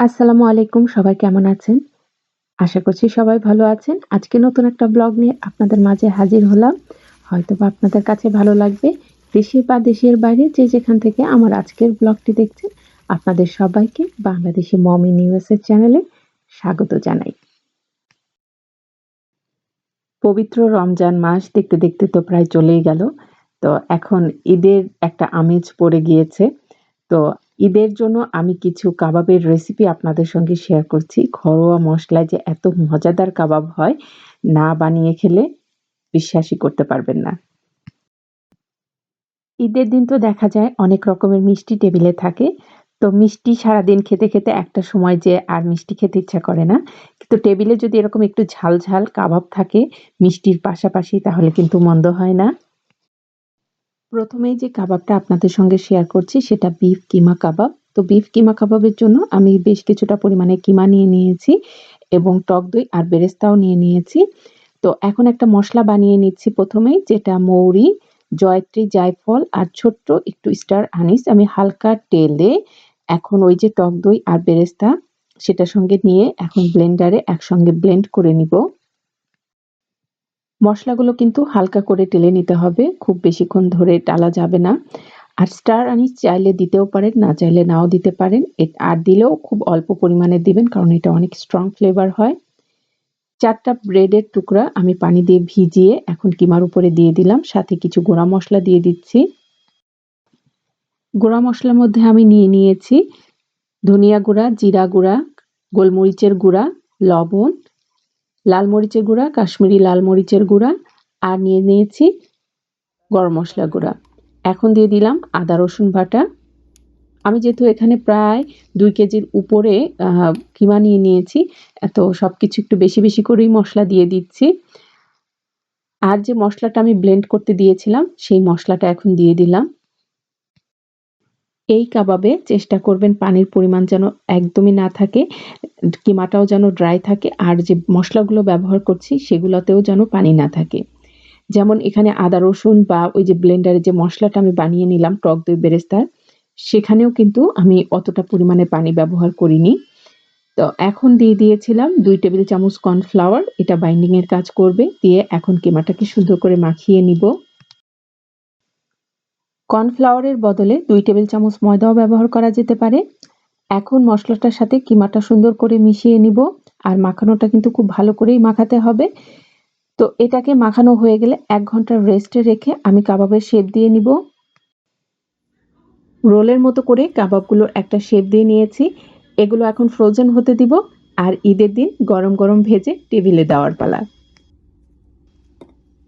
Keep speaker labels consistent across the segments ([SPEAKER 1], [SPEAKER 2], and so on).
[SPEAKER 1] আসসালামু আলাইকুম। সবাই কেমন আছেন? আশা করছি সবাই ভালো আছেন। আজকে নতুন একটা ব্লগ নিয়ে আপনাদের মাঝে হাজির হলাম। হয়তোবা আপনাদের কাছে ভালো লাগবে। দেশে বা দেশের বাইরে যে যেখান থেকে আমার আজকের ব্লগটি দেখছেন, আপনাদের সবাইকে বাংলাদেশি মম ইন ইউএসএ চ্যানেলে স্বাগত জানাই। পবিত্র রমজান মাস দেখতে, দেখতে তো প্রায় চলেই গেল। তো এখন ঈদের একটা আমেজ পড়ে গিয়েছে। তো ঈদের জন্য আমি কিছু কাবাবের রেসিপি আপনাদের সঙ্গে শেয়ার করছি। ঘরোয়া মসলায় যে এত মজাদার কাবাব হয়, না বানিয়ে খেলে বিশ্বাসই করতে পারবেন না। ঈদের দিন তো দেখা যায় অনেক রকমের মিষ্টি টেবিলে থাকে। তো মিষ্টি সারাদিন খেতে, খেতে একটা সময় যেয়ে আর মিষ্টি খেতে ইচ্ছা করে না। কিন্তু টেবিলে যদি এরকম একটু ঝাল, ঝাল কাবাব থাকে মিষ্টির পাশাপাশি তাহলে কিন্তু মন্দ হয় না। প্রথমেই যে কাবাবটা আপনাদের সঙ্গে শেয়ার করছি সেটা বিফ কিমা কাবাব। তো বিফ কিমা কাবাবের জন্য আমি বেশ কিছুটা পরিমাণে কিমা নিয়ে নিয়েছি এবং টক দই আর বেরেস্তাও নিয়ে নিয়েছি। তো এখন একটা মসলা বানিয়ে নিচ্ছি প্রথমেই, যেটা মৌরি, জয়ত্রী, জায়ফল আর ছোট্ট একটু স্টার আনিস আমি হালকা টেলে এখন ওই যে টক দই আর বেরেস্তা সেটার সঙ্গে নিয়ে এখন ব্লেন্ডারে একসঙ্গে ব্লেন্ড করে নিব। মসলাগুলো কিন্তু হালকা করে টেলে নিতে হবে। খুব বেশিক্ষণ ধরে টালা যাবে না। আর স্টার আনিস চাইলে দিতেও পারেন, না চাইলে নাও দিতে পারেন। আর দিলেও খুব অল্প পরিমাণে দিবেন কারণ এটা অনেক স্ট্রং ফ্লেভার হয়। ৪ টা ব্রেডের টুকরা আমি পানি দিয়ে ভিজিয়ে এখন কিমার উপরে দিয়ে দিলাম। সাথে কিছু গুঁড়া মসলা দিয়ে দিচ্ছি। গুঁড়া মসলার মধ্যে আমি নিয়ে নিয়েছি ধনিয়া গুঁড়া, জিরা গুঁড়া, গোলমরিচের গুঁড়া, লবণ, লাল মরিচের গুঁড়া, কাশ্মীরি লাল মরিচের গুঁড়া আর নিয়ে নিয়েছি গরম মসলা গুঁড়া। এখন দিয়ে দিলাম আদা রসুন বাটা। আমি যেহেতু এখানে প্রায় ২ কেজির উপরে কিমা নিয়ে নিয়েছি, তো সবকিছু একটু বেশি, বেশি করেই মসলা দিয়ে দিচ্ছি। আর যে মসলাটা আমি ব্লেন্ড করতে দিয়েছিলাম, সেই মসলাটা এখন দিয়ে দিলাম। এই কাবাবে চেষ্টা করবেন পানির পরিমাণ যেন একদমই না থাকে, কিমাটাও যেন ড্রাই থাকে আর যে মসলাগুলো ব্যবহার করছি সেগুলোতেও যেন পানি না থাকে। যেমন এখানে আদা রসুন বা ওই যে ব্লেন্ডারে যে মসলাটা আমি বানিয়ে নিলাম টক দই বেরেস্তার, সেখানেও কিন্তু আমি অতটা পরিমাণে পানি ব্যবহার করিনি। তো এখন দিয়ে দিয়েছিলাম ২ টেবিল চামচ কর্নফ্লাওয়ার, এটা বাইন্ডিং এর কাজ করবে। দিয়ে এখন কিমাটাকে সুন্দর করে মাখিয়ে নিব। কর্নফ্লাওয়ারের বদলে ২ টেবিল চামচ ময়দাও ব্যবহার করা যেতে পারে। এখন মসলাটার সাথে কিমাটা সুন্দর করে মিশিয়ে নিব। আর মাখানোটা কিন্তু খুব ভালো করেই মাখাতে হবে। তো এটাকে মাখানো হয়ে গেলে ১ ঘন্টা রেস্টে রেখে আমি কাবাবের শেপ দিয়ে নিব। রোলের মতো করে কাবাবগুলোর একটা শেপ দিয়ে নিয়েছি। এগুলো এখন ফ্রোজেন হতে দিব। আর ঈদের দিন গরম, গরম ভেজে টেবিলে দেওয়ার পালা।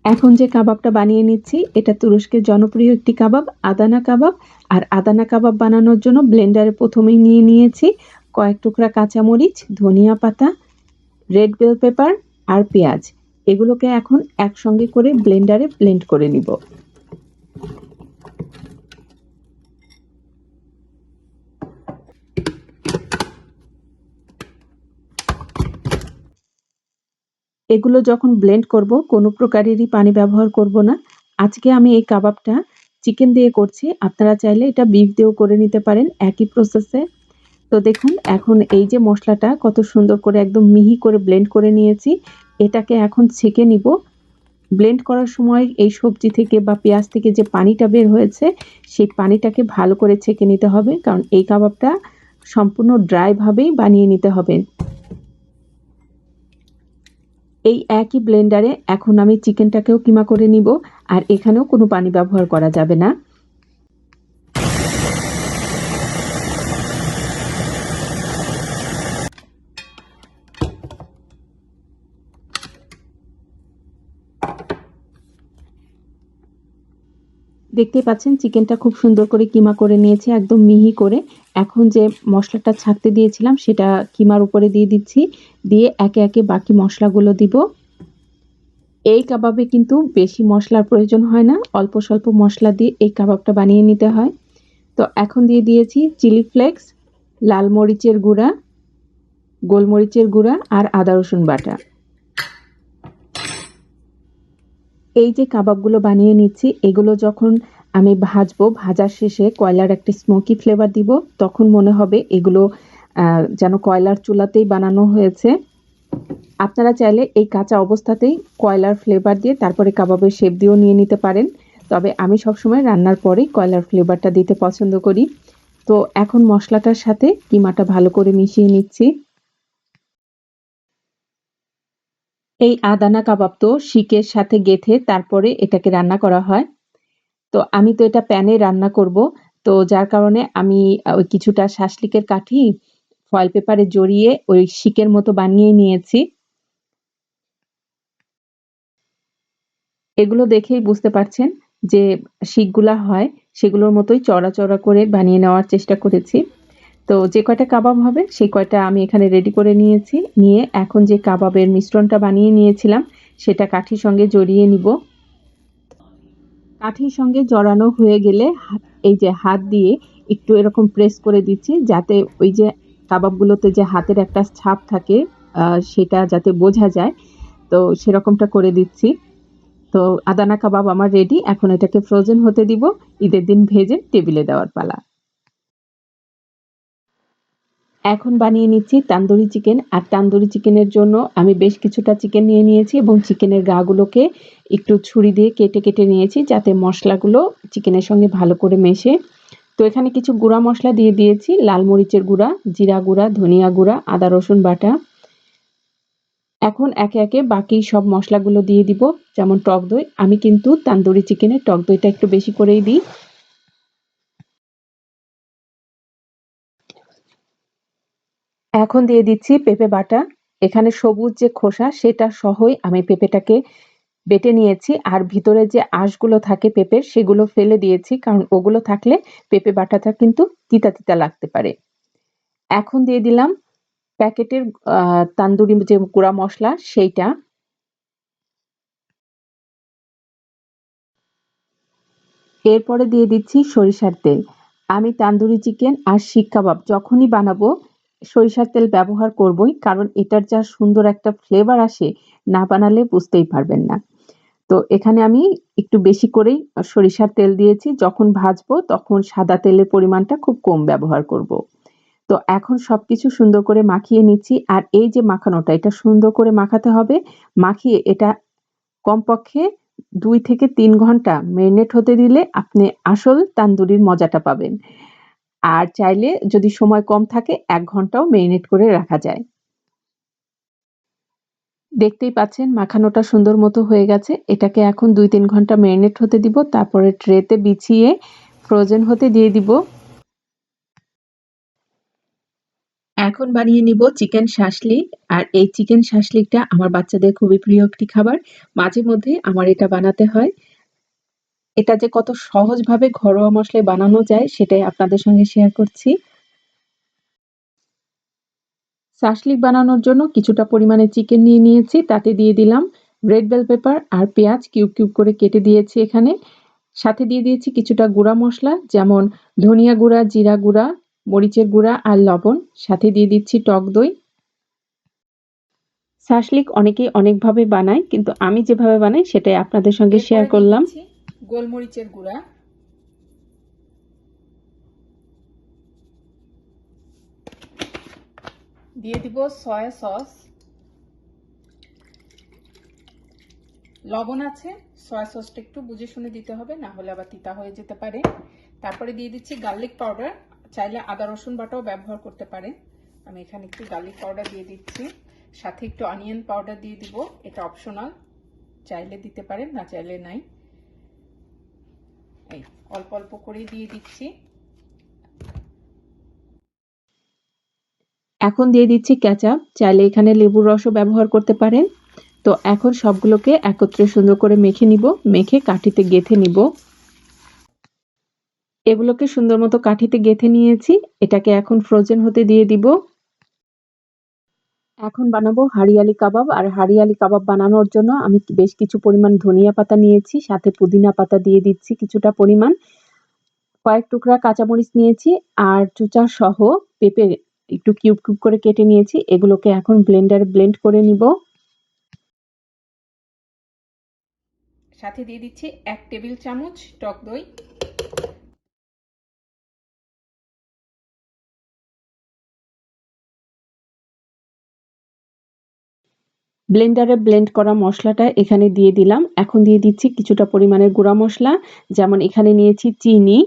[SPEAKER 1] এখন যে কাবাবটা বানিয়ে নিচ্ছি এটা তুরস্কের জনপ্রিয় একটি কাবাব, আদানা কাবাব। আর আদানা কাবাব বানানোর জন্য ব্লেন্ডারে প্রথমেই নিয়ে নিয়েছি কয়েক টুকরা কাঁচামরিচ, ধনিয়া পাতা, রেড বেল পেপার আর পেঁয়াজ। এগুলোকে এখন একসঙ্গে করে ব্লেন্ডারে ব্লেন্ড করে নিব। এগুলো যখন ব্লেন্ড করব কোনো প্রকারেরই পানি ব্যবহার করব না। আজকে আমি এই কাবাবটা চিকেন দিয়ে করছি। আপনারা চাইলে এটা বিফ দিয়েও করে নিতে পারেন একই প্রসেসে। তো দেখুন এখন এই যে মসলাটা কত সুন্দর করে একদম মিহি করে ব্লেন্ড করে নিয়েছি। এটাকে এখন ছেঁকে নিব। ব্লেন্ড করার সময় এই সবজি থেকে বা পেঁয়াজ থেকে যে পানিটা বের হয়েছে, সেই পানিটাকে ভালো করে ছেঁকে নিতে হবে। কারণ এই কাবাবটা সম্পূর্ণ ড্রাই ভাবেই বানিয়ে নিতে হবে। এই একই ব্লেন্ডারে এখন আমি চিকেনটাকেও কিমা করে নিব। আর এখানেও কোনো পানি ব্যবহার করা যাবে না। দেখতেই পাচ্ছেন চিকেনটা খুব সুন্দর করে কিমা করে নিয়েছি একদম মিহি করে। এখন যে মসলাটা ছাঁকতে দিয়েছিলাম সেটা কিমার উপরে দিয়ে দিচ্ছি। দিয়ে একে, একে বাকি মসলাগুলো দিব। এই কাবাবে কিন্তু বেশি মসলার প্রয়োজন হয় না। অল্প স্বল্প মসলা দিয়ে এই কাবাবটা বানিয়ে নিতে হয়। তো এখন দিয়ে দিয়েছি চিলি ফ্লেক্স, লাল মরিচের গুঁড়া, গোলমরিচের গুঁড়া আর আদা রসুন বাটা। এই যে কাবাবগুলো বানিয়ে নিচ্ছি এগুলো যখন আমি ভাজবো, ভাজার শেষে কয়লার একটা স্মোকি ফ্লেভার দিব, তখন মনে হবে এগুলো যেন কয়লার চুলাতেই বানানো হয়েছে। আপনারা চাইলে এই কাঁচা অবস্থাতেই কয়লার ফ্লেভার দিয়ে তারপরে কাবাবের শেপ দিয়েও নিয়ে নিতে পারেন। তবে আমি সবসময় রান্নার পরেই কয়লার ফ্লেভারটা দিতে পছন্দ করি। তো এখন মসলাটার সাথে কিমাটা ভালো করে মিশিয়ে নিচ্ছি। এই আদানা কাবাব তো শিকের সাথে গেঁথে তারপরে এটাকে রান্না করা হয়। তো আমি তো এটা প্যানে রান্না করব। তো যার কারণে আমি ওই কিছুটা শাসলিকের কাঠি ফয়েল পেপারে জড়িয়ে ওই শিকের মতো বানিয়ে নিয়েছি। এগুলো দেখেই বুঝতে পারছেন যে শিকগুলা হয় সেগুলোর মতোই চড়া, চড়া করে বানিয়ে নেওয়ার চেষ্টা করেছি। তো যে কয়টা কাবাব হবে সেই কয়টা আমি এখানে রেডি করে নিয়েছি। নিয়ে এখন যে কাবাবের মিশ্রণটা বানিয়ে নিয়েছিলাম সেটা কাঠির সঙ্গে জড়িয়ে নিব। কাঠির সঙ্গে জড়ানো হয়ে গেলে এই যে হাত দিয়ে একটু এরকম প্রেস করে দিচ্ছি যাতে ওই যে কাবাবগুলোতে যে হাতের একটা ছাপ থাকে সেটা যাতে বোঝা যায়। তো সেরকমটা করে দিচ্ছি। তো আদানা কাবাব আমার রেডি। এখন এটাকে ফ্রোজেন হতে দিব। ঈদের দিন ভেজে টেবিলে দেওয়ার পালা। এখন বানিয়ে নিচ্ছি তান্দুরি চিকেন। আর তান্দুরি চিকেনের জন্য আমি বেশ কিছুটা চিকেন নিয়ে নিয়েছি এবং চিকেনের গাগুলোকে একটু ছুরি দিয়ে কেটে, কেটে নিয়েছি যাতে মসলাগুলো চিকেনের সঙ্গে ভালো করে মেশে। তো এখানে কিছু গুঁড়া মসলা দিয়ে দিয়েছি। লাল মরিচের গুঁড়া, জিরা গুঁড়া, ধনিয়া গুঁড়া, আদা রসুন বাটা। এখন একে, একে বাকি সব মসলাগুলো দিয়ে দিব। যেমন টক দই। আমি কিন্তু তান্দুরি চিকেনে টক দইটা একটু বেশি করেই দিই। এখন দিয়ে দিচ্ছি পেঁপে বাটা। এখানে সবুজ যে খোসা সেটা সহই আমি পেঁপেটাকে বেটে নিয়েছি। আর ভিতরে যে আঁশগুলো থাকে পেঁপের সেগুলো ফেলে দিয়েছি। কারণ ওগুলো থাকলে পেঁপে বাটাটা কিন্তু তিতা, তিতা লাগতে পারে। এখন দিয়ে দিলাম প্যাকেটের তান্দুরি যে গুঁড়া মসলা সেইটা। এরপরে দিয়ে দিচ্ছি সরিষার তেল। আমি তান্দুরি চিকেন আর শিক কাবাব যখনই বানাবো সরিষার তেল ব্যবহার করবই। কারণ এটার যা সুন্দর একটা ফ্লেভার আসে না বানালে বুঝতেই পারবেন না। তো এখানে আমি একটু বেশি করেই সরিষার তেল দিয়েছি। যখন ভাজবো তখন সাদা তেলের পরিমাণটা খুব কম ব্যবহার করব। তো এখন সবকিছু সুন্দর করে মাখিয়ে নিচ্ছি। আর এই যে মাখানোটা এটা সুন্দর করে মাখাতে হবে। মাখিয়ে এটা কমপক্ষে ২ থেকে ৩ ঘন্টা মেরিনেট হতে দিলে আপনি আসল তান্দুরির মজাটা পাবেন। আর চাইলে যদি সময় কম থাকে ১ ঘন্টাও মেরিনেট করে রাখা যায়। দেখতেই পাচ্ছেন মাখানোটা সুন্দর মতো হয়ে গেছে। এটাকে এখন ২-৩ ঘন্টা মেরিনেট হতে দিব। তারপরে ট্রেতে বিছিয়ে ফ্রোজেন হতে দিয়ে দিব। এখন বানিয়ে নিব চিকেন শাসলিক। আর এই চিকেন শাসলিকটা আমার বাচ্চাদের খুবই প্রিয় একটি খাবার। মাঝে মধ্যে আমার এটা বানাতে হয়। এটা যে কত সহজভাবে ঘরোয়া মসলায় বানানো যায় সেটাই আপনাদের সঙ্গে শেয়ার করছি। শাসলিক বানানোর জন্য কিছুটা পরিমাণে চিকেন নিয়ে নিয়েছি। তাতে দিয়ে দিলাম রেড বেল পেপার আর পেঁয়াজ কিউব, কিউব করে কেটে দিয়েছি এখানে। সাথে দিয়ে দিয়েছি কিছুটা গুঁড়া মসলা যেমন ধনিয়া গুঁড়া, জিরা গুঁড়া, মরিচের গুঁড়া আর লবণ। সাথে দিয়ে দিচ্ছি টক দই। শাসলিক অনেকেই অনেকভাবে বানায় কিন্তু আমি যেভাবে বানাই সেটাই আপনাদের সঙ্গে শেয়ার করলাম। গোলমরিচের গুঁড়া, দিয়ে দিব সয়া সস, লবণ আছে, সয়া সসটা একটু বুঝে শুনে দিতে হবে না হলে আবার তিতা হয়ে যেতে পারে। তারপরে দিয়ে দিচ্ছি গার্লিক পাউডার। চাইলে আদা রসুন বাটাও ব্যবহার করতে পারেন। আমি এখানে একটু গার্লিক পাউডার দিয়ে দিচ্ছি। সাথে একটু অনিয়ন পাউডার দিয়ে দিব। এটা অপশনাল, চাইলে দিতে পারেন না চাইলে নাই। এই অল্প অল্প করেই দিয়ে দিচ্ছি। এখন দিয়ে দিচ্ছি কেচাপ। চাইলে এখানে লেবুর রসও ব্যবহার করতে পারেন। তো এখন সবগুলোকে একত্রে সুন্দর করে মেখে নিব। মেখে কাঠিতে গেঁথে নিব। এগুলোকে সুন্দর মতো কাঠিতে গেঁথে নিয়েছি। এটাকে এখন ফ্রোজেন হতে দিয়ে দিব। এখন বানাবো হারিয়ালি কাবাব। আর হারিয়ালি কাবাব বানানোর জন্য আমি বেশ কিছু পরিমাণ ধনিয়া পাতা নিয়েছি। সাথে পুদিনা পাতা দিয়ে দিচ্ছি কিছুটা পরিমাণ। কয়েক টুকরা কাঁচামরিচ নিয়েছি আর চুচা সহ পেঁপে একটু কিউব, কিউব করে কেটে নিয়েছি। এগুলোকে এখন ব্লেন্ডারে ব্লেন্ড করে নিব। সাথে দিয়ে দিচ্ছি ১ টেবিল চামচ টক দই। ব্লেন্ডারে ব্লেন্ড করা মসলাটা এখানে দিয়ে দিলাম। এখন দিয়ে দিচ্ছি কিছুটা পরিমাণের গুঁড়া মসলা। যেমন এখানে নিয়েছি চিনি,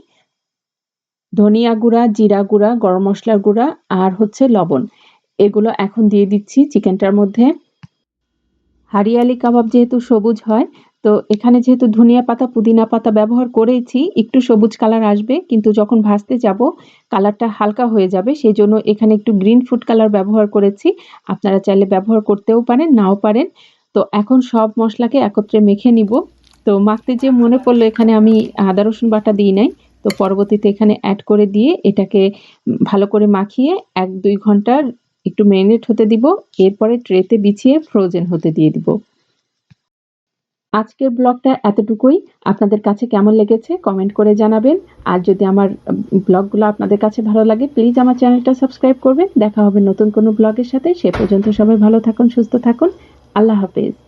[SPEAKER 1] ধনিয়া গুঁড়া, জিরা গুঁড়া, গরম মসলার গুঁড়া আর হচ্ছে লবণ। এগুলো এখন দিয়ে দিচ্ছি চিকেনটার মধ্যে। হারিয়ালি কাবাব যেহেতু সবুজ হয়, তো এখানে যেহেতু ধনিয়া পাতা, পুদিনা পাতা ব্যবহার করেছি, একটু সবুজ কালার আসবে, কিন্তু যখন ভাজতে যাব কালারটা হালকা হয়ে যাবে। সেজন্য এখানে একটু গ্রিন ফুড কালার ব্যবহার করেছি। আপনারা চাইলে ব্যবহার করতেও পারেন, নাও পারেন। তো এখন সব মসলাকে একত্রে মেখে নিব। তো মাখতে যেয়ে মনে পড়লো এখানে আমি আদা রসুন বাটা দিই নাই। তো পরবর্তীতে এখানে এড করে দিয়ে এটাকে ভালো করে মাখিয়ে ১-২ ঘন্টার একটু মেরিনেট হতে দিব। এরপরে ট্রেতে বিছিয়ে ফ্রোজেন হতে দিয়ে দিব। আজকের ব্লগটা এতটুকুই। আপনাদের কাছে কেমন লেগেছে কমেন্ট করে জানাবেন। আর যদি আমার ব্লগগুলো আপনাদের কাছে ভালো লাগে প্লিজ আমার চ্যানেলটা সাবস্ক্রাইব করবেন। দেখা হবে নতুন কোনো ব্লগের সাথে। সে পর্যন্ত সবাই ভালো থাকুন, সুস্থ থাকুন। আল্লাহ হাফেজ।